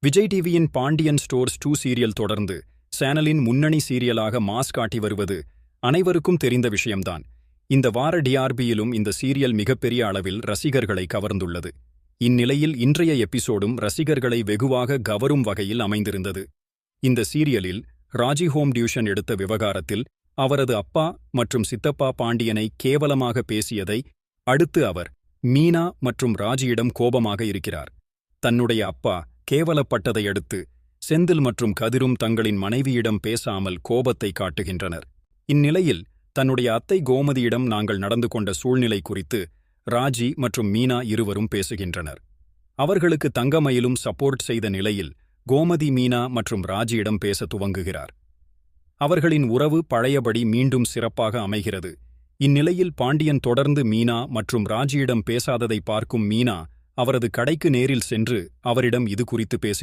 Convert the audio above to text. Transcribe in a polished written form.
விஜய் டிவியின் Pandian stores 2 serial தொடர்ந்து சேனலின் முன்னணி சீரியலாக மாஸ் காட்டி வருவது அனைவருக்கும் தெரிந்த விஷயம்தான். இந்த வார டிஆர்பியிலும் இந்த சீரியல் மிகப்பெரிய அளவில் ரசிகர்களை கவர்ந்துள்ளது. இந்நிலையில் இன்றைய எபிசோடும் ரசிகர்களை வெகுவாக கவரும் வகையில் அமைந்திருந்தது. இந்த சீரியலில் ராஜி ஹோம் டியூஷன் எடுத்த விவகாரத்தில் அவரது அப்பா மற்றும் சித்தப்பா பாண்டியனை கேவலமாக பேசியதை அடுத்து அவர் மீனா மற்றும் ராஜியிடம் கோபமாக இருக்கிறார். தன்னுடைய அப்பா கேவலப்பட்டதை அடுத்து செந்தில் மற்றும் கதிரும் தங்களின் மனைவியிடம் பேசாமல் கோபத்தை காட்டுகின்றனர். இந்நிலையில் தன்னுடைய அத்தை கோமதியிடம் நாங்கள் நடந்து கொண்ட சூழ்நிலை குறித்து ராஜி மற்றும் மீனா இருவரும் பேசுகின்றனர். அவர்களுக்கு தங்கமயிலும் சப்போர்ட் செய்த நிலையில் கோமதி மீனா மற்றும் ராஜியிடம் பேச துவங்குகிறார். அவர்களின் உறவு பழையபடி மீண்டும் சிறப்பாக அமைகிறது. இந்நிலையில் பாண்டியன் தொடர்ந்து மீனா மற்றும் ராஜியிடம் பேசாததை பார்க்கும் மீனா அவரது கடைக்கு நேரில் சென்று அவரிடம் இது குறித்து பேசுகிறார்.